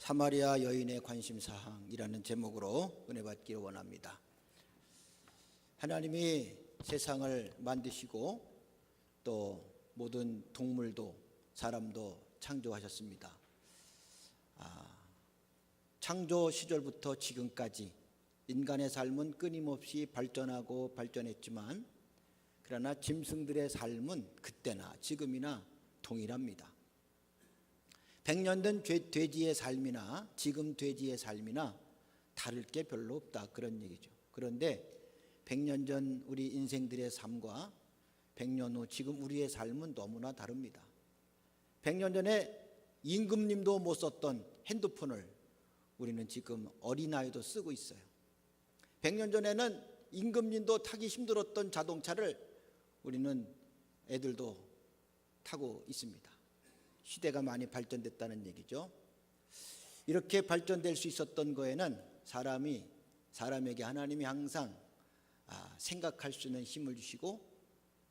사마리아 여인의 관심사항이라는 제목으로 은혜 받기를 원합니다. 하나님이 세상을 만드시고 또 모든 동물도 사람도 창조하셨습니다. 창조 시절부터 지금까지 인간의 삶은 끊임없이 발전하고 발전했지만 그러나 짐승들의 삶은 그때나 지금이나 동일합니다. 100년 된 돼지의 삶이나 지금 돼지의 삶이나 다를 게 별로 없다, 그런 얘기죠. 그런데 100년 전 우리 인생들의 삶과 100년 후 지금 우리의 삶은 너무나 다릅니다. 100년 전에 임금님도 못 썼던 핸드폰을 우리는 지금 어린아이도 쓰고 있어요. 100년 전에는 임금님도 타기 힘들었던 자동차를 우리는 애들도 타고 있습니다. 시대가 많이 발전됐다는 얘기죠. 이렇게 발전될 수 있었던 거에는 사람에게 하나님이 항상 생각할 수 있는 힘을 주시고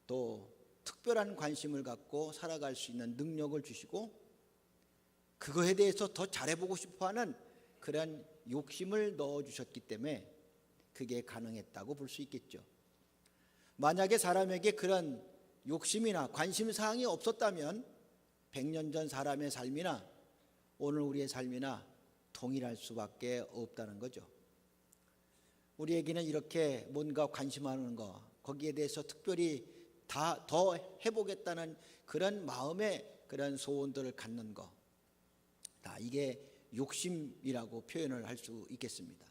또 특별한 관심을 갖고 살아갈 수 있는 능력을 주시고 그거에 대해서 더 잘해보고 싶어하는 그런 욕심을 넣어주셨기 때문에 그게 가능했다고 볼 수 있겠죠. 만약에 사람에게 그런 욕심이나 관심사항이 없었다면 100년 전 사람의 삶이나 오늘 우리의 삶이나 동일할 수밖에 없다는 거죠. 우리에게는 이렇게 뭔가 관심하는 거, 거기에 대해서 특별히 더 해보겠다는 그런 마음의 그런 소원들을 갖는 거, 이게 욕심이라고 표현을 할 수 있겠습니다.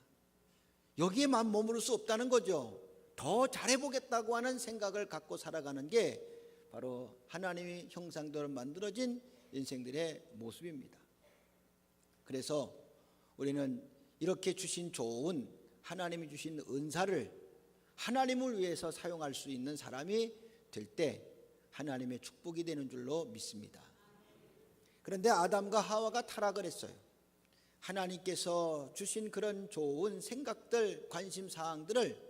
여기에만 머무를 수 없다는 거죠. 더 잘해보겠다고 하는 생각을 갖고 살아가는 게 바로 하나님의 형상대로 만들어진 인생들의 모습입니다. 그래서 우리는 이렇게 주신 좋은 하나님이 주신 은사를 하나님을 위해서 사용할 수 있는 사람이 될 때 하나님의 축복이 되는 줄로 믿습니다. 그런데 아담과 하와가 타락을 했어요. 하나님께서 주신 그런 좋은 생각들, 관심사항들을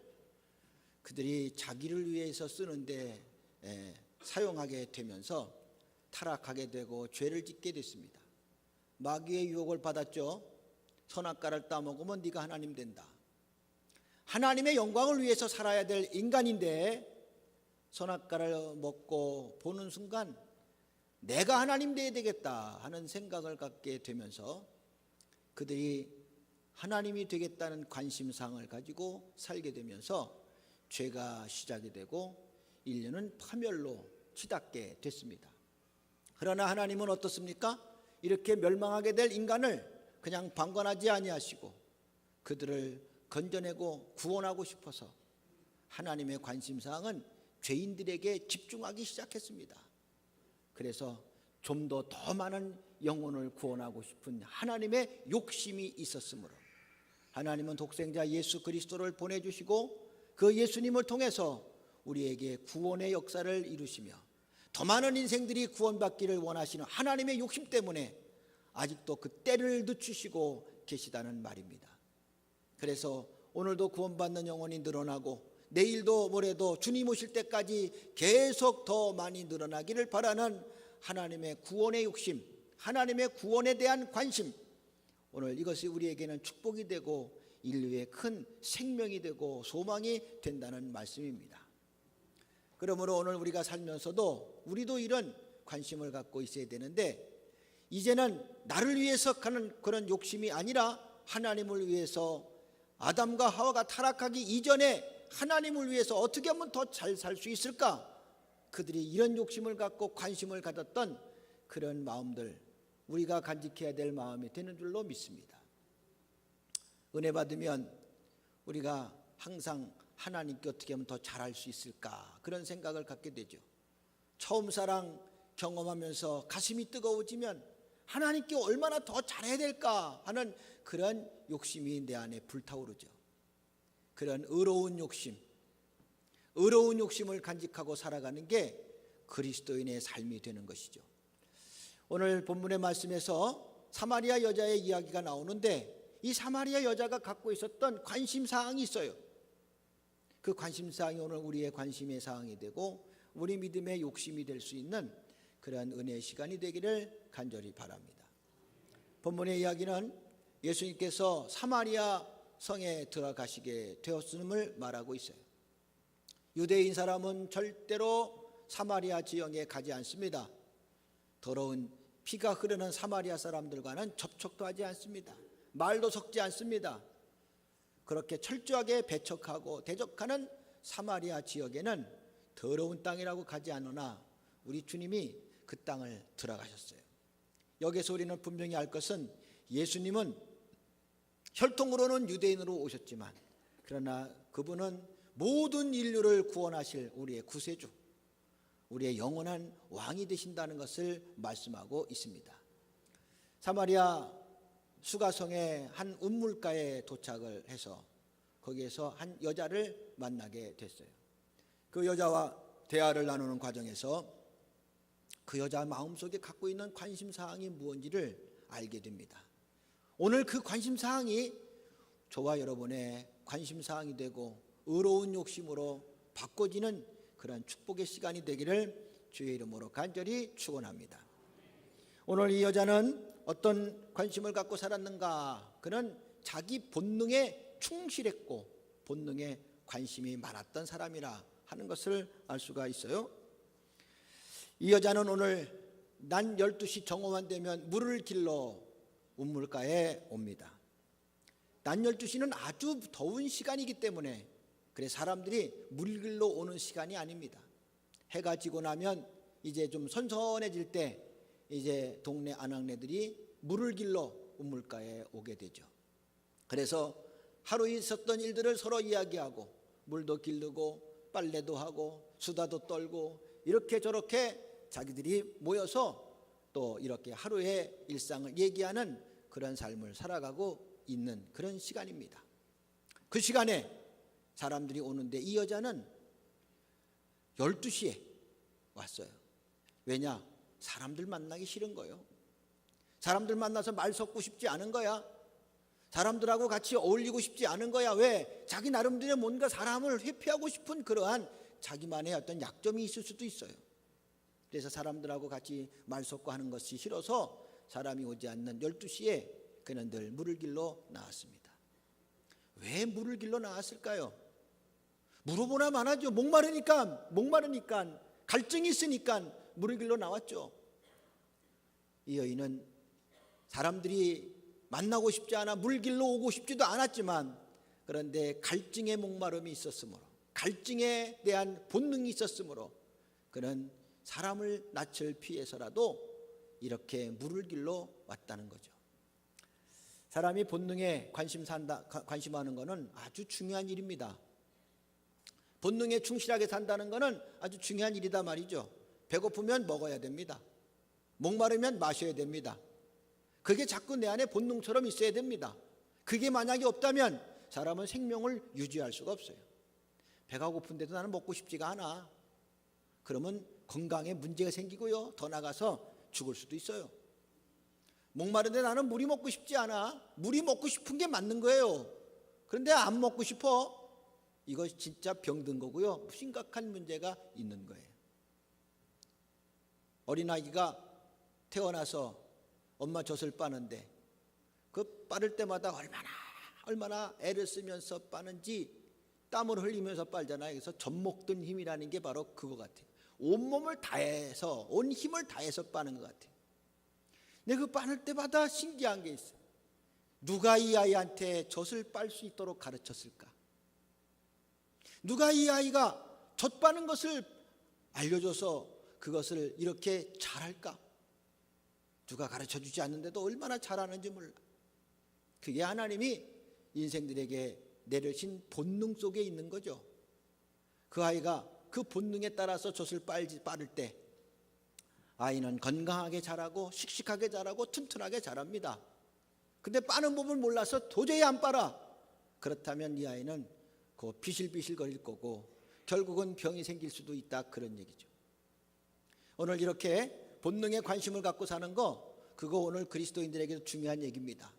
그들이 자기를 위해서 쓰는데 사용하게 되면서 타락하게 되고 죄를 짓게 됐습니다. 마귀의 유혹을 받았죠. 선악과를 따먹으면 네가 하나님 된다. 하나님의 영광을 위해서 살아야 될 인간인데 선악과를 먹고 보는 순간 내가 하나님 돼야 되겠다 하는 생각을 갖게 되면서 그들이 하나님이 되겠다는 관심사항을 가지고 살게 되면서 죄가 시작이 되고 인류는 파멸로 치닫게 됐습니다. 그러나 하나님은 어떻습니까? 이렇게 멸망하게 될 인간을 그냥 방관하지 아니하시고 그들을 건져내고 구원하고 싶어서 하나님의 관심사항은 죄인들에게 집중하기 시작했습니다. 그래서 좀 더 많은 영혼을 구원하고 싶은 하나님의 욕심이 있었으므로 하나님은 독생자 예수 그리스도를 보내주시고 그 예수님을 통해서 우리에게 구원의 역사를 이루시며 더 많은 인생들이 구원받기를 원하시는 하나님의 욕심 때문에 아직도 그 때를 늦추시고 계시다는 말입니다. 그래서 오늘도 구원받는 영혼이 늘어나고 내일도 모레도 주님 오실 때까지 계속 더 많이 늘어나기를 바라는 하나님의 구원의 욕심, 하나님의 구원에 대한 관심, 오늘 이것이 우리에게는 축복이 되고 인류의 큰 생명이 되고 소망이 된다는 말씀입니다. 그러므로 오늘 우리가 살면서도 우리도 이런 관심을 갖고 있어야 되는데 이제는 나를 위해서 하는 그런 욕심이 아니라 하나님을 위해서 아담과 하와가 타락하기 이전에 하나님을 위해서 어떻게 하면 더 잘 살 수 있을까? 그들이 이런 욕심을 갖고 관심을 가졌던 그런 마음들 우리가 간직해야 될 마음이 되는 줄로 믿습니다. 은혜 받으면 우리가 항상 하나님께 어떻게 하면 더 잘할 수 있을까? 그런 생각을 갖게 되죠. 처음 사랑 경험하면서 가슴이 뜨거워지면 하나님께 얼마나 더 잘해야 될까 하는 그런 욕심이 내 안에 불타오르죠. 그런 의로운 욕심을 간직하고 살아가는 게 그리스도인의 삶이 되는 것이죠. 오늘 본문의 말씀에서 사마리아 여자의 이야기가 나오는데 이 사마리아 여자가 갖고 있었던 관심사항이 있어요. 그 관심사항이 오늘 우리의 관심의 사항이 되고 우리 믿음의 욕심이 될 수 있는 그러한 은혜의 시간이 되기를 간절히 바랍니다. 본문의 이야기는 예수님께서 사마리아 성에 들어가시게 되었음을 말하고 있어요. 유대인 사람은 절대로 사마리아 지역에 가지 않습니다. 더러운 피가 흐르는 사마리아 사람들과는 접촉도 하지 않습니다. 말도 섞지 않습니다. 그렇게 철저하게 배척하고 대적하는 사마리아 지역에는 더러운 땅이라고 가지 않으나 우리 주님이 그 땅을 들어가셨어요. 여기서 우리는 분명히 알 것은 예수님은 혈통으로는 유대인으로 오셨지만 그러나 그분은 모든 인류를 구원하실 우리의 구세주, 우리의 영원한 왕이 되신다는 것을 말씀하고 있습니다. 사마리아 수가성의 한 우물가에 도착을 해서 거기에서 한 여자를 만나게 됐어요. 그 여자와 대화를 나누는 과정에서 그 여자 마음속에 갖고 있는 관심사항이 무엇인지를 알게 됩니다. 오늘 그 관심사항이 저와 여러분의 관심사항이 되고 의로운 욕심으로 바꿔지는 그런 축복의 시간이 되기를 주의 이름으로 간절히 축원합니다. 오늘 이 여자는 어떤 관심을 갖고 살았는가? 그는 자기 본능에 충실했고 본능에 관심이 많았던 사람이라 하는 것을 알 수가 있어요. 이 여자는 오늘 낮 12시 정오만 되면 물을 길러 우물가에 옵니다. 낮 12시는 아주 더운 시간이기 때문에 그래 사람들이 물 길러 오는 시간이 아닙니다. 해가 지고 나면 이제 좀 선선해질 때 이제 동네 아낙네들이 물을 길러 우물가에 오게 되죠. 그래서 하루에 있었던 일들을 서로 이야기하고 물도 길르고 빨래도 하고 수다도 떨고 이렇게 저렇게 자기들이 모여서 또 이렇게 하루의 일상을 얘기하는 그런 삶을 살아가고 있는 그런 시간입니다. 그 시간에 사람들이 오는데 이 여자는 12시에 왔어요. 왜냐? 사람들 만나기 싫은 거예요. 사람들 만나서 말 섞고 싶지 않은 거야. 사람들하고 같이 어울리고 싶지 않은 거야. 왜? 자기 나름대로 뭔가 사람을 회피하고 싶은 그러한 자기만의 어떤 약점이 있을 수도 있어요. 그래서 사람들하고 같이 말 섞고 하는 것이 싫어서 사람이 오지 않는 12시에 그는 늘 물을 길러 나왔습니다. 왜 물을 길러 나왔을까요? 물어보나 마나죠. 목마르니까 갈증이 있으니까 물을 길러 나왔죠. 이 여인은 사람들이 만나고 싶지 않아 물 길러 오고 싶지도 않았지만 그런데 갈증의 목마름이 있었으므로 갈증에 대한 본능이 있었으므로 그는 사람을 낯을 피해서라도 이렇게 물을 길러 왔다는 거죠. 사람이 본능에 관심하는 것은 아주 중요한 일입니다. 본능에 충실하게 산다는 것은 아주 중요한 일이다 말이죠. 배고프면 먹어야 됩니다. 목마르면 마셔야 됩니다. 그게 자꾸 내 안에 본능처럼 있어야 됩니다. 그게 만약에 없다면 사람은 생명을 유지할 수가 없어요. 배가 고픈데도 나는 먹고 싶지가 않아. 그러면 건강에 문제가 생기고요. 더 나가서 죽을 수도 있어요. 목마른데 나는 물이 먹고 싶지 않아. 물이 먹고 싶은 게 맞는 거예요. 그런데 안 먹고 싶어. 이거 진짜 병든 거고요. 심각한 문제가 있는 거예요. 어린아이가 태어나서 엄마 젖을 빠는데 그 빠를 때마다 얼마나 애를 쓰면서 빠는지 땀을 흘리면서 빨잖아요. 그래서 젖먹던 힘이라는 게 바로 그거 같아요. 온몸을 다해서 온 힘을 다해서 빠는 것 같아요. 근데 그 빠를 때마다 신기한 게 있어요. 누가 이 아이한테 젖을 빨 수 있도록 가르쳤을까? 누가 이 아이가 젖 빠는 것을 알려줘서 그것을 이렇게 잘할까? 누가 가르쳐주지 않는데도 얼마나 잘하는지 몰라. 그게 하나님이 인생들에게 내려신 본능 속에 있는 거죠. 그 아이가 그 본능에 따라서 젖을 빠를 때 아이는 건강하게 자라고 씩씩하게 자라고 튼튼하게 자랍니다. 근데 빠는 법을 몰라서 도저히 안 빨아. 그렇다면 이 아이는 그 비실비실 거릴 거고 결국은 병이 생길 수도 있다, 그런 얘기죠. 오늘 이렇게 본능에 관심을 갖고 사는 거, 그거 오늘 그리스도인들에게도 중요한 얘기입니다.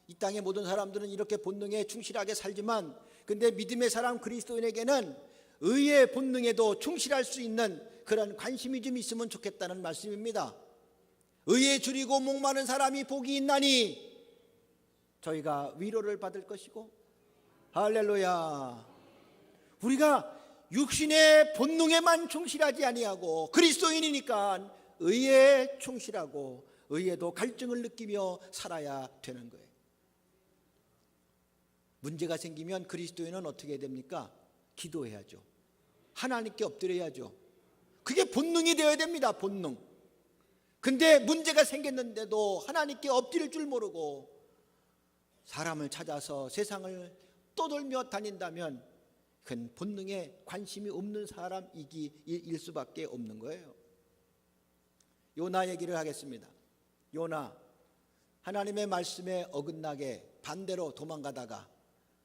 이 땅의 모든 사람들은 이렇게 본능에 충실하게 살지만 근데 믿음의 사람 그리스도인에게는 의의 본능에도 충실할 수 있는 그런 관심이 좀 있으면 좋겠다는 말씀입니다. 의에 줄이고 목마른 사람이 복이 있나니 저희가 위로를 받을 것이고. 할렐루야. 우리가 육신의 본능에만 충실하지 아니하고 그리스도인이니까 의에 충실하고 의에도 갈증을 느끼며 살아야 되는 거예요. 문제가 생기면 그리스도인은 어떻게 됩니까? 기도해야죠. 하나님께 엎드려야죠. 그게 본능이 되어야 됩니다. 본능. 근데 문제가 생겼는데도 하나님께 엎드릴 줄 모르고 사람을 찾아서 세상을 떠돌며 다닌다면 그건 본능에 관심이 없는 사람일 수밖에 없는 거예요. 요나 얘기를 하겠습니다. 요나, 하나님의 말씀에 어긋나게 반대로 도망가다가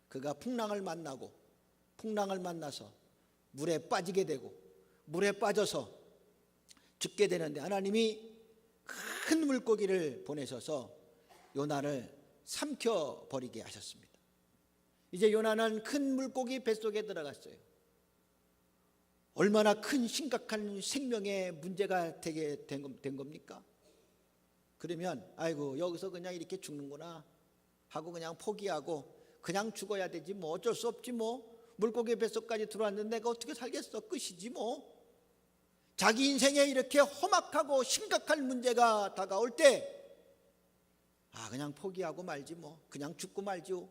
그가 풍랑을 만나서 물에 빠지게 되고 물에 빠져서 죽게 되는데 하나님이 큰 물고기를 보내셔서 요나를 삼켜버리게 하셨습니다. 이제 요나는 큰 물고기 뱃속에 들어갔어요. 얼마나 큰 심각한 생명의 문제가 되게 된 겁니까? 그러면 아이고 여기서 그냥 이렇게 죽는구나 하고 그냥 포기하고 그냥 죽어야 되지 뭐 어쩔 수 없지 뭐 물고기 뱃속까지 들어왔는데 내가 어떻게 살겠어 끝이지 뭐. 자기 인생에 이렇게 험악하고 심각한 문제가 다가올 때 그냥 포기하고 말지 뭐 그냥 죽고 말지요.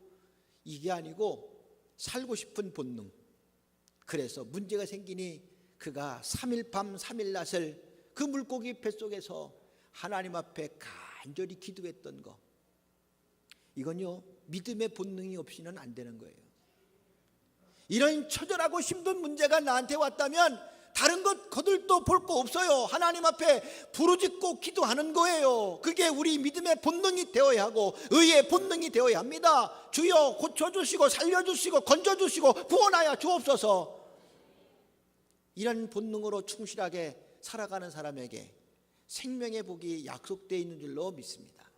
이게 아니고 살고 싶은 본능. 그래서 문제가 생기니 그가 3일 밤 3일 낮을 그 물고기 뱃속에서 하나님 앞에 간절히 기도했던 거, 이건요 믿음의 본능이 없이는 안 되는 거예요. 이런 처절하고 힘든 문제가 나한테 왔다면 다른 것 거들떠 볼 거 없어요. 하나님 앞에 부르짖고 기도하는 거예요. 그게 우리 믿음의 본능이 되어야 하고 의의 본능이 되어야 합니다. 주여 고쳐주시고 살려주시고 건져주시고 구원하여 주옵소서. 이런 본능으로 충실하게 살아가는 사람에게 생명의 복이 약속되어 있는 줄로 믿습니다.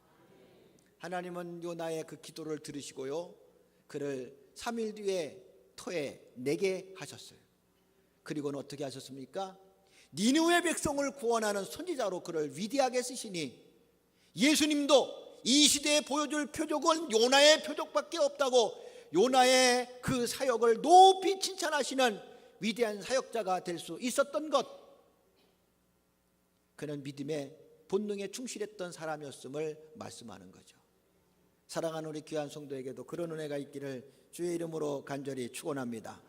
하나님은 요나의 그 기도를 들으시고요 그를 3일 뒤에 터에 내게 하셨어요. 그리고는 어떻게 하셨습니까? 니느웨 백성을 구원하는 선지자로 그를 위대하게 쓰시니 예수님도 이 시대에 보여줄 표적은 요나의 표적밖에 없다고 요나의 그 사역을 높이 칭찬하시는 위대한 사역자가 될 수 있었던 것, 그는 믿음의 본능에 충실했던 사람이었음을 말씀하는 거죠. 사랑하는 우리 귀한 성도에게도 그런 은혜가 있기를 주의 이름으로 간절히 축원합니다.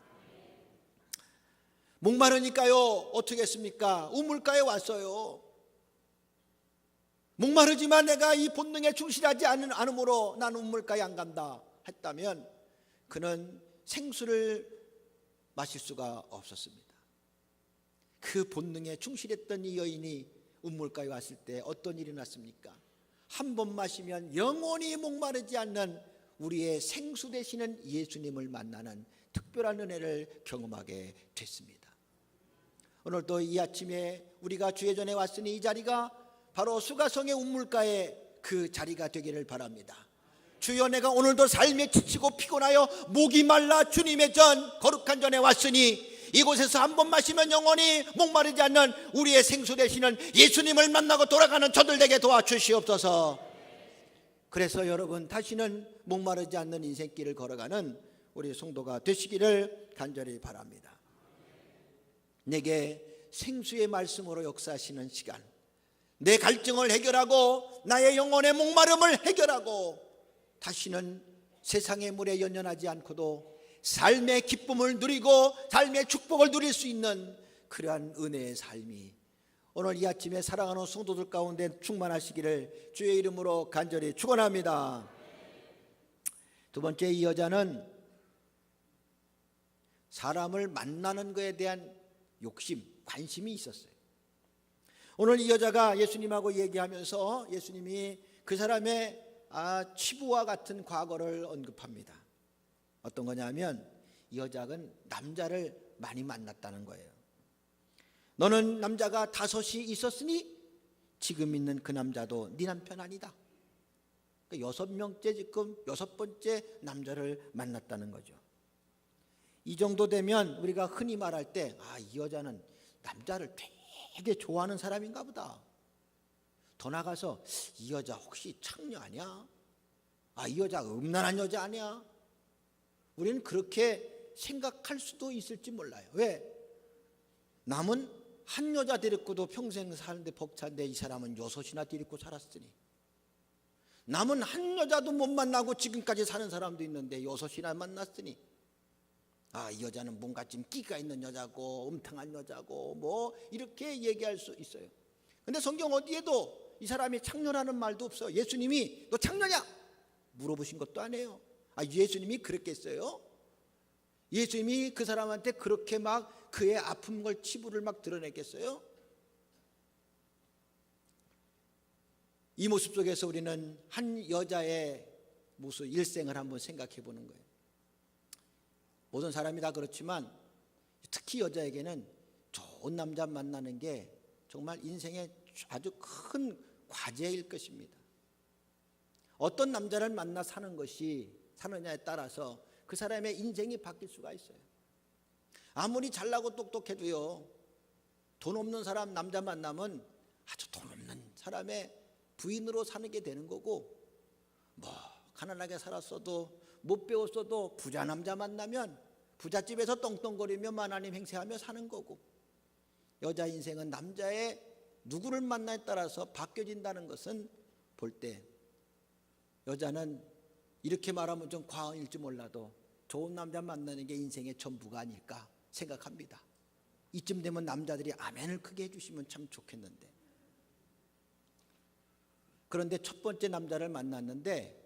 목마르니까요 어떻게 했습니까? 우물가에 왔어요. 목마르지만 내가 이 본능에 충실하지 않으므로 나는 우물가에 안 간다 했다면 그는 생수를 마실 수가 없었습니다. 그 본능에 충실했던 이 여인이 우물가에 왔을 때 어떤 일이 났습니까? 한 번 마시면 영원히 목마르지 않는 우리의 생수 되시는 예수님을 만나는 특별한 은혜를 경험하게 됐습니다. 오늘도 이 아침에 우리가 주의 전에 왔으니 이 자리가 바로 수가성의 우물가의 그 자리가 되기를 바랍니다. 주여 내가 오늘도 삶에 지치고 피곤하여 목이 말라 주님의 전 거룩한 전에 왔으니 이곳에서 한 번 마시면 영원히 목마르지 않는 우리의 생수 되시는 예수님을 만나고 돌아가는 저들 되게 도와주시옵소서. 그래서 여러분 다시는 목마르지 않는 인생길을 걸어가는 우리 성도가 되시기를 간절히 바랍니다. 내게 생수의 말씀으로 역사하시는 시간, 내 갈증을 해결하고 나의 영혼의 목마름을 해결하고 다시는 세상의 물에 연연하지 않고도 삶의 기쁨을 누리고 삶의 축복을 누릴 수 있는 그러한 은혜의 삶이 오늘 이 아침에 사랑하는 성도들 가운데 충만하시기를 주의 이름으로 간절히 축원합니다. 두 번째, 이 여자는 사람을 만나는 것에 대한 욕심, 관심이 있었어요. 오늘 이 여자가 예수님하고 얘기하면서 예수님이 그 사람의 치부와 같은 과거를 언급합니다. 어떤 거냐면 이 여자는 남자를 많이 만났다는 거예요. 너는 남자가 5이 있었으니 지금 있는 그 남자도 네 남편 아니다. 그러니까 6명째 지금 6번째 남자를 만났다는 거죠. 이 정도 되면 우리가 흔히 말할 때 이 여자는 남자를 되게 좋아하는 사람인가 보다. 더 나가서 이 여자 혹시 창녀 아니야? 이 여자 음란한 여자 아니야? 우리는 그렇게 생각할 수도 있을지 몰라요. 왜? 남은 한 여자 데리고도 평생 사는데 벅찬데 이 사람은 6이나 데리고 살았으니, 남은 한 여자도 못 만나고 지금까지 사는 사람도 있는데 6이나 만났으니, 이 여자는 뭔가 좀 끼가 있는 여자고 음탕한 여자고 뭐 이렇게 얘기할 수 있어요. 근데 성경 어디에도 이 사람이 창녀라는 말도 없어요. 예수님이 너 창녀냐? 물어보신 것도 아니에요. 예수님이 그랬겠어요? 예수님이 그 사람한테 그렇게 막 그의 아픔을 치부를 막 드러냈겠어요? 이 모습 속에서 우리는 한 여자의 모습, 일생을 한번 생각해 보는 거예요. 모든 사람이 다 그렇지만 특히 여자에게는 좋은 남자 만나는 게 정말 인생의 아주 큰 과제일 것입니다. 어떤 남자를 만나 사느냐에 따라서 그 사람의 인생이 바뀔 수가 있어요. 아무리 잘나고 똑똑해도요, 돈 없는 사람 남자 만나면 아주 돈 없는 사람의 부인으로 사는 게 되는 거고, 뭐 가난하게 살았어도 못 배웠어도 부자 남자 만나면 부잣집에서 떵떵거리며 만하님 행세하며 사는 거고, 여자 인생은 남자의 누구를 만나에 따라서 바뀌어진다는 것은 볼 때 여자는 이렇게 말하면 좀 과언일지 몰라도 좋은 남자 만나는 게 인생의 전부가 아닐까 생각합니다. 이쯤 되면 남자들이 아멘을 크게 해주시면 참 좋겠는데, 그런데 첫 번째 남자를 만났는데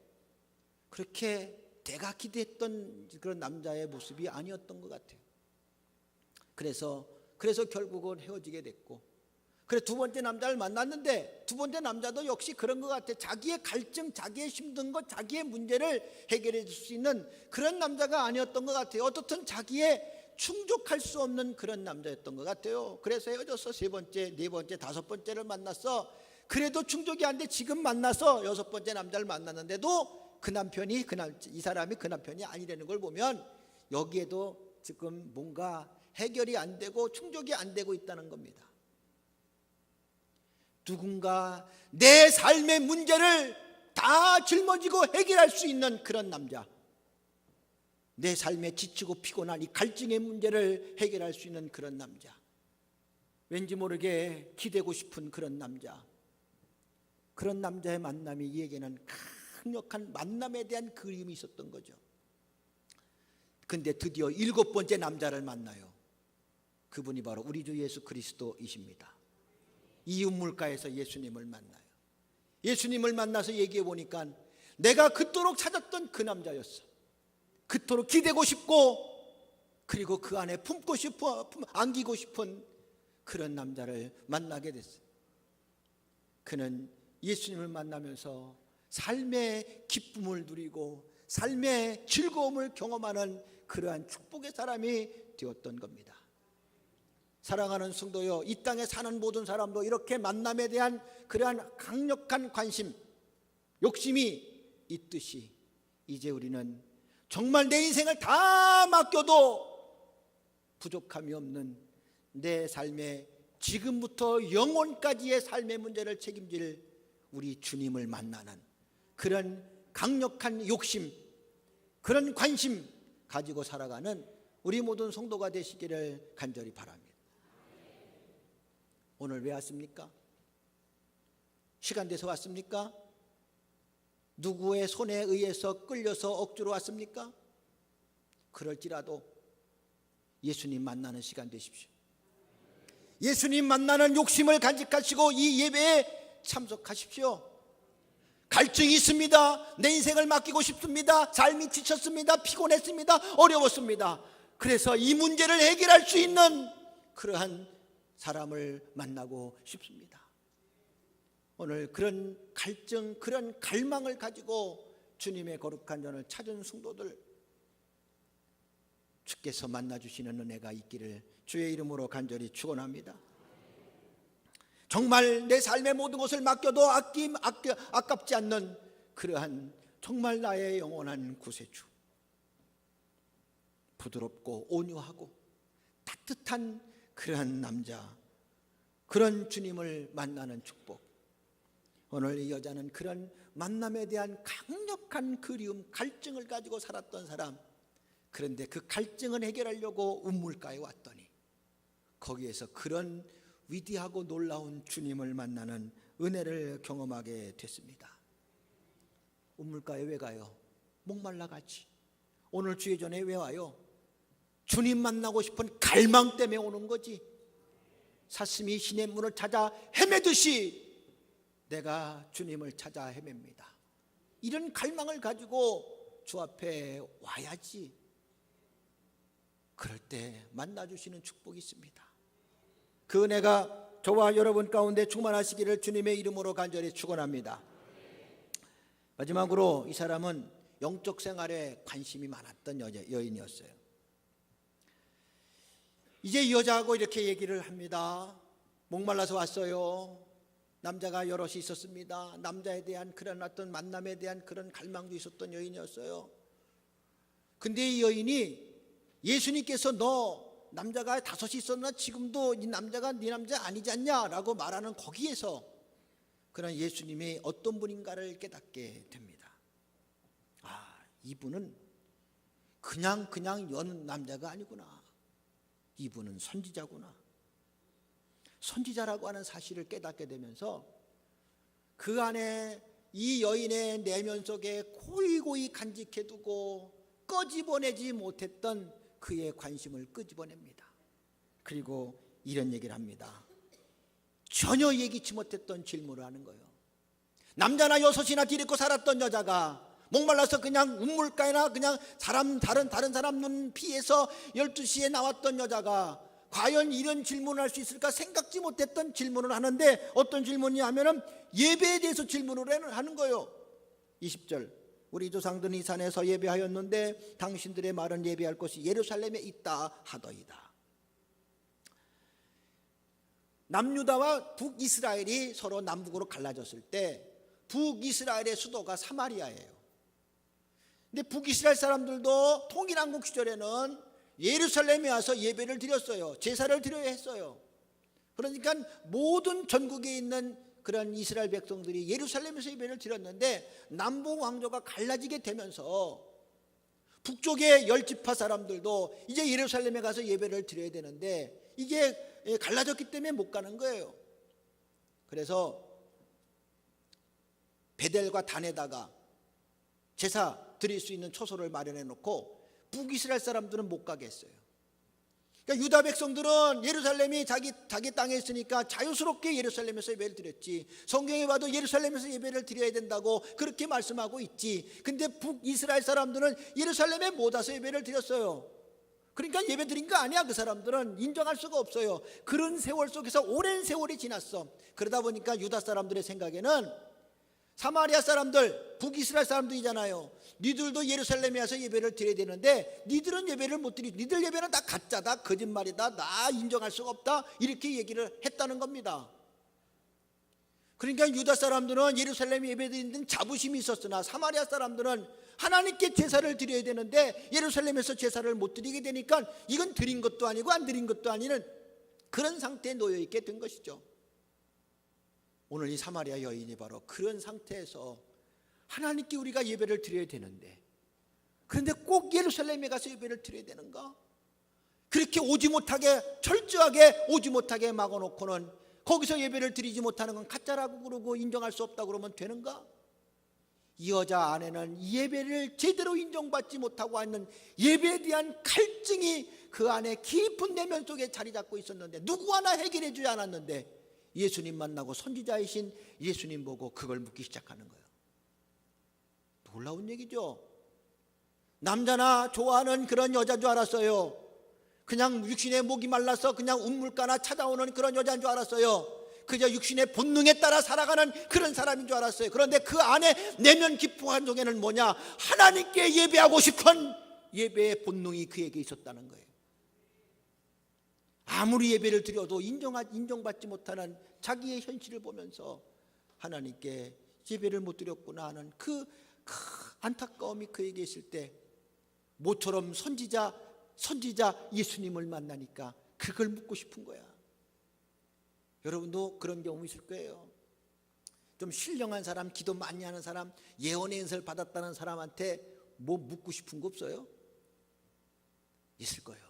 그렇게 내가 기대했던 그런 남자의 모습이 아니었던 것 같아요. 그래서 결국은 헤어지게 됐고, 그래 두 번째 남자를 만났는데 두 번째 남자도 역시 그런 것 같아요. 자기의 갈증, 자기의 힘든 것, 자기의 문제를 해결해 줄 수 있는 그런 남자가 아니었던 것 같아요. 어떻든 자기의 충족할 수 없는 그런 남자였던 것 같아요. 그래서 헤어져서 세 번째, 네 번째, 다섯 번째를 만났어. 그래도 충족이 안 돼. 지금 만나서 여섯 번째 남자를 만났는데도 이 사람이 그 남편이 아니라는 걸 보면 여기에도 지금 뭔가 해결이 안 되고 충족이 안 되고 있다는 겁니다. 누군가 내 삶의 문제를 다 짊어지고 해결할 수 있는 그런 남자, 내 삶에 지치고 피곤한 이 갈증의 문제를 해결할 수 있는 그런 남자, 왠지 모르게 기대고 싶은 그런 남자, 그런 남자의 만남이 이에게는 강력한 만남에 대한 그림이 있었던 거죠. 근데 드디어 일곱 번째 남자를 만나요. 그분이 바로 우리 주 예수 그리스도이십니다. 이웃물가에서 예수님을 만나요. 예수님을 만나서 얘기해 보니까 내가 그토록 찾았던 그 남자였어. 그토록 기대고 싶고 그리고 그 안에 품고 싶어 안기고 싶은 그런 남자를 만나게 됐어요. 그는 예수님을 만나면서 삶의 기쁨을 누리고 삶의 즐거움을 경험하는 그러한 축복의 사람이 되었던 겁니다. 사랑하는 성도요, 이 땅에 사는 모든 사람도 이렇게 만남에 대한 그러한 강력한 관심, 욕심이 있듯이 이제 우리는 정말 내 인생을 다 맡겨도 부족함이 없는 내 삶의 지금부터 영원까지의 삶의 문제를 책임질 우리 주님을 만나는 그런 강력한 욕심, 그런 관심 가지고 살아가는 우리 모든 성도가 되시기를 간절히 바랍니다. 오늘 왜 왔습니까? 시간 돼서 왔습니까? 누구의 손에 의해서 끌려서 억지로 왔습니까? 그럴지라도 예수님 만나는 시간 되십시오. 예수님 만나는 욕심을 간직하시고 이 예배에 참석하십시오. 갈증이 있습니다. 내 인생을 맡기고 싶습니다. 삶이 지쳤습니다. 피곤했습니다. 어려웠습니다. 그래서 이 문제를 해결할 수 있는 그러한 사람을 만나고 싶습니다. 오늘 그런 갈증, 그런 갈망을 가지고 주님의 거룩한 전을 찾은 성도들, 주께서 만나주시는 은혜가 있기를 주의 이름으로 간절히 축원합니다. 정말 내 삶의 모든 것을 맡겨도 아깝지 않는 그러한 정말 나의 영원한 구세주, 부드럽고 온유하고 따뜻한 그러한 남자, 그런 주님을 만나는 축복, 오늘 이 여자는 그런 만남에 대한 강력한 그리움, 갈증을 가지고 살았던 사람. 그런데 그 갈증을 해결하려고 우물가에 왔더니 거기에서 그런 위대하고 놀라운 주님을 만나는 은혜를 경험하게 됐습니다. 우물가에 왜 가요? 목말라 가지. 오늘 주의전에 왜 와요? 주님 만나고 싶은 갈망 때문에 오는 거지. 사슴이 신의 문을 찾아 헤매듯이 내가 주님을 찾아 헤맵니다. 이런 갈망을 가지고 주 앞에 와야지. 그럴 때 만나주시는 축복이 있습니다. 그 은혜가 저와 여러분 가운데 충만하시기를 주님의 이름으로 간절히 축원합니다. 마지막으로 이 사람은 영적 생활에 관심이 많았던 여인이었어요. 이제 이 여자하고 이렇게 얘기를 합니다. 목말라서 왔어요. 남자가 여럿이 있었습니다. 남자에 대한 그런 어떤 만남에 대한 그런 갈망도 있었던 여인이었어요. 근데 이 여인이 예수님께서 너 남자가 5이 있었나? 지금도 이 남자가 네 남자 아니지 않냐? 라고 말하는 거기에서 그런 예수님이 어떤 분인가를 깨닫게 됩니다. 아, 이분은 그냥 여는 남자가 아니구나. 이분은 선지자구나. 선지자라고 하는 사실을 깨닫게 되면서 그 안에 이 여인의 내면 속에 고이고이 간직해두고 끄집어내지 못했던 그의 관심을 끄집어냅니다. 그리고 이런 얘기를 합니다. 전혀 예기치 못했던 질문을 하는 거예요. 남자나 6이나 데리고 살았던 여자가 목말라서 그냥 우물가에나 그냥 다른 사람 눈 피해서 12시에 나왔던 여자가 과연 이런 질문을 할 수 있을까 생각지 못했던 질문을 하는데 어떤 질문이 하면은 예배에 대해서 질문을 하는 거예요. 20절 우리 조상들은 이 산에서 예배하였는데 당신들의 말은 예배할 곳이 예루살렘에 있다 하더이다. 남유다와 북이스라엘이 서로 남북으로 갈라졌을 때 북이스라엘의 수도가 사마리아예요. 근데 북이스라엘 사람들도 통일한국 시절에는 예루살렘에 와서 예배를 드렸어요. 제사를 드려야 했어요. 그러니까 모든 전국에 있는 그런 이스라엘 백성들이 예루살렘에서 예배를 드렸는데 남북 왕조가 갈라지게 되면서 북쪽의 10지파 사람들도 이제 예루살렘에 가서 예배를 드려야 되는데 이게 갈라졌기 때문에 못 가는 거예요. 그래서 베델과 단에다가 제사 드릴 수 있는 초소를 마련해 놓고 북이스라엘 사람들은 못 가게 했어요. 그러니까 유다 백성들은 예루살렘이 자기 땅에 있으니까 자유스럽게 예루살렘에서 예배를 드렸지. 성경에 봐도 예루살렘에서 예배를 드려야 된다고 그렇게 말씀하고 있지. 근데 북이스라엘 사람들은 예루살렘에 못 와서 예배를 드렸어요. 그러니까 예배 드린 거 아니야. 그 사람들은 인정할 수가 없어요. 그런 세월 속에서 오랜 세월이 지났어. 그러다 보니까 유다 사람들의 생각에는 사마리아 사람들, 북이스라엘 사람들이잖아요. 니들도 예루살렘에 와서 예배를 드려야 되는데 니들은 예배를 못 드리고 니들 예배는 다 가짜다, 거짓말이다, 나 인정할 수가 없다, 이렇게 얘기를 했다는 겁니다. 그러니까 유다 사람들은 예루살렘 예배 드리는 데는 자부심이 있었으나 사마리아 사람들은 하나님께 제사를 드려야 되는데 예루살렘에서 제사를 못 드리게 되니까 이건 드린 것도 아니고 안 드린 것도 아니는 그런 상태에 놓여 있게 된 것이죠. 오늘 이 사마리아 여인이 바로 그런 상태에서 하나님께 우리가 예배를 드려야 되는데 그런데 꼭 예루살렘에 가서 예배를 드려야 되는가? 그렇게 오지 못하게 철저하게 오지 못하게 막아놓고는 거기서 예배를 드리지 못하는 건 가짜라고 그러고 인정할 수 없다고 그러면 되는가? 이 여자 안에는 예배를 제대로 인정받지 못하고 있는 예배에 대한 갈증이 그 안에 깊은 내면 속에 자리 잡고 있었는데 누구 하나 해결해 주지 않았는데 예수님 만나고 선지자이신 예수님 보고 그걸 묻기 시작하는 거예요. 놀라운 얘기죠. 남자나 좋아하는 그런 여자인 줄 알았어요. 그냥 육신의 목이 말라서 그냥 운물가나 찾아오는 그런 여자인 줄 알았어요. 그저 육신의 본능에 따라 살아가는 그런 사람인 줄 알았어요. 그런데 그 안에 내면 깊은 속에는 뭐냐? 하나님께 예배하고 싶은 예배의 본능이 그에게 있었다는 거예요. 아무리 예배를 드려도 인정받지 못하는 자기의 현실을 보면서 하나님께 예배를 못 드렸구나 하는 그 안타까움이 그에게 있을 때 모처럼 선지자 예수님을 만나니까 그걸 묻고 싶은 거야. 여러분도 그런 경우 있을 거예요. 좀 신령한 사람, 기도 많이 하는 사람, 예언의 은사를 받았다는 사람한테 뭐 묻고 싶은 거 없어요? 있을 거예요.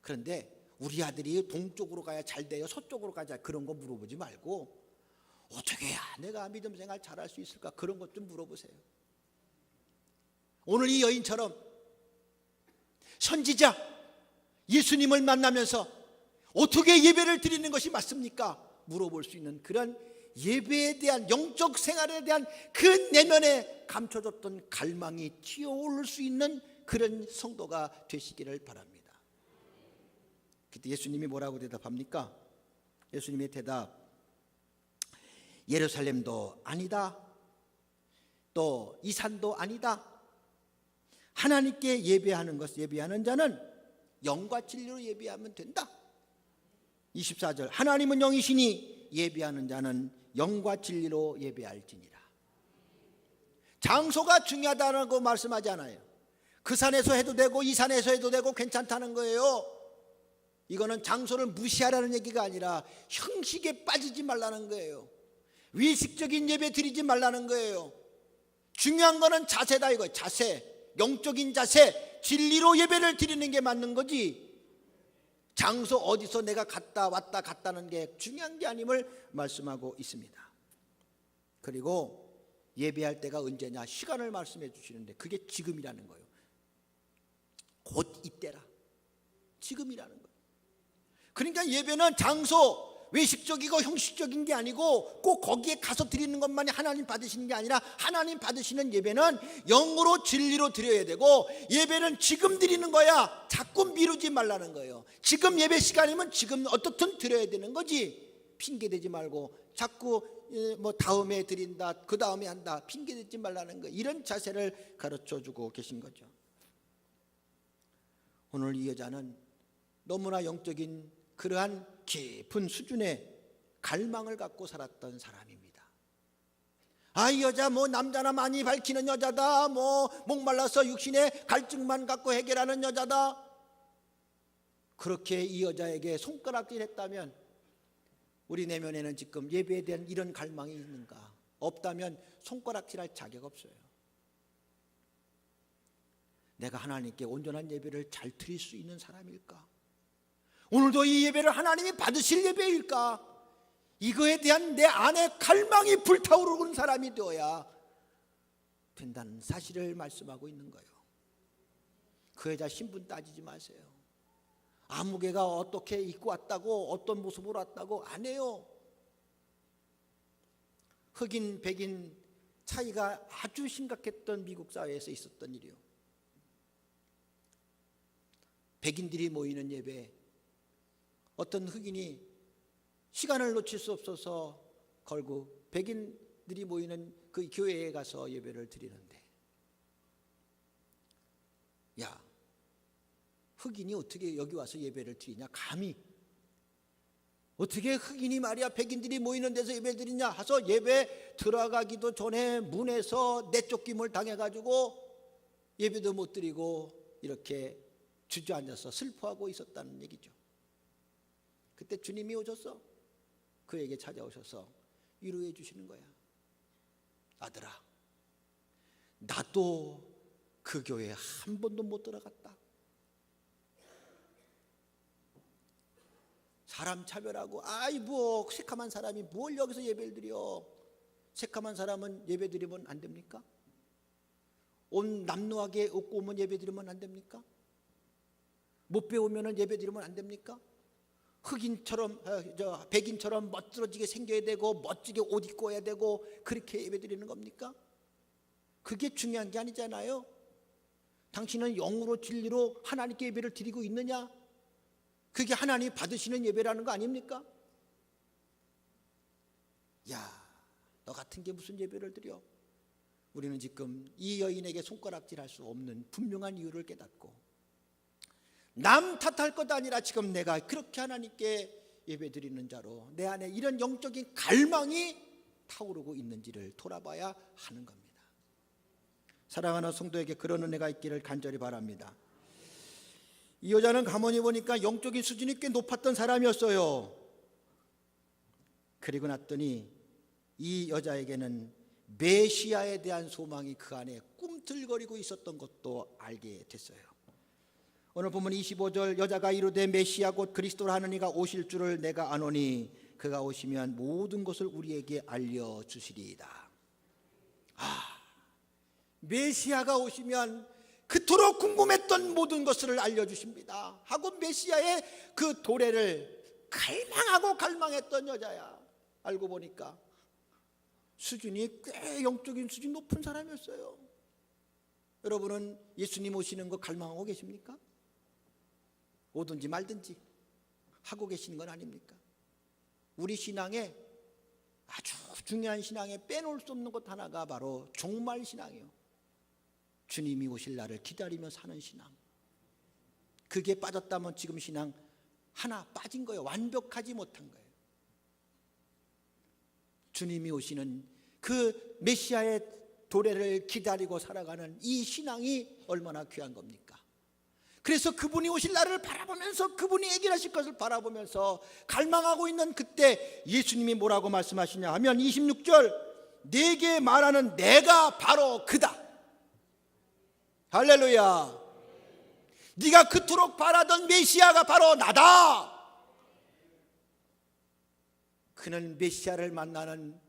그런데 우리 아들이 동쪽으로 가야 잘 돼요, 서쪽으로 가자, 그런 거 물어보지 말고 어떻게 해야 내가 믿음 생활 잘할 수 있을까, 그런 것 좀 물어보세요. 오늘 이 여인처럼 선지자 예수님을 만나면서 어떻게 예배를 드리는 것이 맞습니까? 물어볼 수 있는 그런 예배에 대한, 영적 생활에 대한 그 내면에 감춰졌던 갈망이 튀어오를 수 있는 그런 성도가 되시기를 바랍니다. 그때 예수님이 뭐라고 대답합니까? 예수님의 대답, 예루살렘도 아니다, 또 이 산도 아니다. 하나님께 예배하는 것, 예배하는 자는 영과 진리로 예배하면 된다. 24절, 하나님은 영이시니 예배하는 자는 영과 진리로 예배할지니라. 장소가 중요하다고 말씀하지 않아요. 그 산에서 해도 되고 이 산에서 해도 되고 괜찮다는 거예요. 이거는 장소를 무시하라는 얘기가 아니라 형식에 빠지지 말라는 거예요. 위식적인 예배 드리지 말라는 거예요. 중요한 거는 자세다 이거예요. 자세, 영적인 자세, 진리로 예배를 드리는 게 맞는 거지, 장소 어디서 내가 갔다 왔다 갔다는 게 중요한 게 아님을 말씀하고 있습니다. 그리고 예배할 때가 언제냐, 시간을 말씀해 주시는데 그게 지금이라는 거예요. 곧 이때라, 지금이라는 거예요. 그러니까 예배는 장소, 외식적이고 형식적인 게 아니고 꼭 거기에 가서 드리는 것만이 하나님 받으시는 게 아니라, 하나님 받으시는 예배는 영으로 진리로 드려야 되고, 예배는 지금 드리는 거야. 자꾸 미루지 말라는 거예요. 지금 예배 시간이면 지금 어떻든 드려야 되는 거지, 핑계대지 말고 자꾸 뭐 다음에 드린다, 그 다음에 한다, 핑계대지 말라는 거예요. 이런 자세를 가르쳐주고 계신 거죠. 오늘 이 여자는 너무나 영적인 그러한 깊은 수준의 갈망을 갖고 살았던 사람입니다. 아, 이 여자 뭐 남자나 많이 밝히는 여자다, 뭐 목말라서 육신의 갈증만 갖고 해결하는 여자다, 그렇게 이 여자에게 손가락질 했다면 우리 내면에는 지금 예배에 대한 이런 갈망이 있는가? 없다면 손가락질할 자격 없어요. 내가 하나님께 온전한 예배를 잘 드릴 수 있는 사람일까? 오늘도 이 예배를 하나님이 받으실 예배일까? 이거에 대한 내 안에 갈망이 불타오르는 사람이 되어야 된다는 사실을 말씀하고 있는 거예요. 그 여자 신분 따지지 마세요. 아무개가 어떻게 입고 왔다고, 어떤 모습으로 왔다고 안 해요. 흑인 백인 차이가 아주 심각했던 미국 사회에서 있었던 일이요. 백인들이 모이는 예배, 어떤 흑인이 시간을 놓칠 수 없어서 결국 백인들이 모이는 그 교회에 가서 예배를 드리는데, 야, 흑인이 어떻게 여기 와서 예배를 드리냐, 감히 어떻게 흑인이 말이야 백인들이 모이는 데서 예배를 드리냐 하서 예배 들어가기도 전에 문에서 내쫓김을 당해가지고 예배도 못 드리고 이렇게 주저앉아서 슬퍼하고 있었다는 얘기죠. 그때 주님이 오셔서 그에게 찾아오셔서 위로해 주시는 거야. 아들아, 나도 그 교회에 한 번도 못 들어갔다. 사람 차별하고, 아이 뭐 새카만 사람이 뭘 여기서 예배를 드려. 새카만 사람은 예배 드리면 안 됩니까? 온 남루하게 옷고 오면 예배 드리면 안 됩니까? 못 배우면 예배 드리면 안 됩니까? 흑인처럼 백인처럼 멋들어지게 생겨야 되고 멋지게 옷 입고 와야 되고 그렇게 예배 드리는 겁니까? 그게 중요한 게 아니잖아요. 당신은 영으로 진리로 하나님께 예배를 드리고 있느냐? 그게 하나님 받으시는 예배라는 거 아닙니까? 야, 너 같은 게 무슨 예배를 드려? 우리는 지금 이 여인에게 손가락질할 수 없는 분명한 이유를 깨닫고, 남 탓할 것 아니라 지금 내가 그렇게 하나님께 예배드리는 자로 내 안에 이런 영적인 갈망이 타오르고 있는지를 돌아봐야 하는 겁니다. 사랑하는 성도에게 그런 은혜가 있기를 간절히 바랍니다. 이 여자는 가만히 보니까 영적인 수준이 꽤 높았던 사람이었어요. 그리고 났더니 이 여자에게는 메시아에 대한 소망이 그 안에 꿈틀거리고 있었던 것도 알게 됐어요. 오늘 보면 25절, 여자가 이르되 메시아 곧 그리스도라 하는 이가 오실 줄을 내가 아노니 그가 오시면 모든 것을 우리에게 알려주시리이다. 메시아가 오시면 그토록 궁금했던 모든 것을 알려주십니다 하고 메시아의 그 도래를 갈망하고 갈망했던 여자야. 알고 보니까 수준이 꽤 영적인 수준이 높은 사람이었어요. 여러분은 예수님 오시는 거 갈망하고 계십니까? 오든지 말든지 하고 계시는 건 아닙니까? 우리 신앙에 아주 중요한 신앙에 빼놓을 수 없는 것 하나가 바로 종말 신앙이에요. 주님이 오실 날을 기다리며 사는 신앙. 그게 빠졌다면 지금 신앙 하나 빠진 거예요. 완벽하지 못한 거예요. 주님이 오시는 그 메시아의 도래를 기다리고 살아가는 이 신앙이 얼마나 귀한 겁니까? 그래서 그분이 오실 날을 바라보면서 그분이 해결하실 것을 바라보면서 갈망하고 있는 그때 예수님이 뭐라고 말씀하시냐 하면 26절, 내게 말하는 내가 바로 그다. 할렐루야. 네가 그토록 바라던 메시아가 바로 나다. 그는 메시아를 만나는,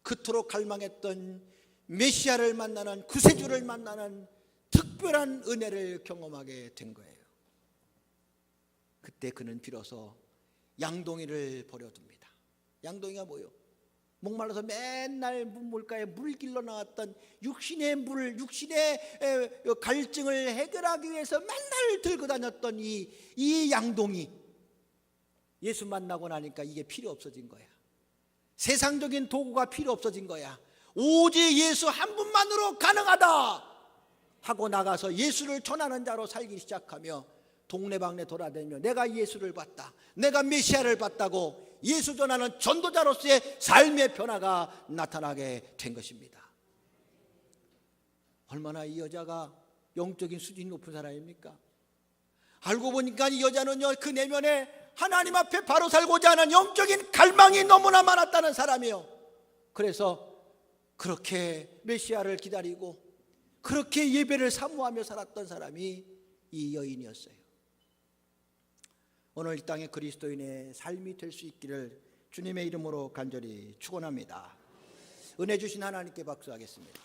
그토록 갈망했던 메시아를 만나는, 구세주를 만나는 특별한 은혜를 경험하게 된 거예요. 그때 그는 비로소 양동이를 버려둡니다. 양동이가 뭐예요? 목말라서 맨날 물가에 물 길러 나왔던 육신의 갈증을 해결하기 위해서 맨날 들고 다녔던 이 양동이, 예수 만나고 나니까 이게 필요 없어진 거야. 세상적인 도구가 필요 없어진 거야. 오직 예수 한 분만으로 가능하다 하고 나가서 예수를 전하는 자로 살기 시작하며 동네방네 돌아다니며 내가 예수를 봤다, 내가 메시아를 봤다고 예수 전하는 전도자로서의 삶의 변화가 나타나게 된 것입니다. 얼마나 이 여자가 영적인 수준이 높은 사람입니까? 알고 보니까 이 여자는요, 그 내면에 하나님 앞에 바로 살고자 하는 영적인 갈망이 너무나 많았다는 사람이에요. 그래서 그렇게 메시아를 기다리고 그렇게 예배를 사모하며 살았던 사람이 이 여인이었어요. 오늘 이 땅의 그리스도인의 삶이 될 수 있기를 주님의 이름으로 간절히 축원합니다. 은혜 주신 하나님께 박수하겠습니다.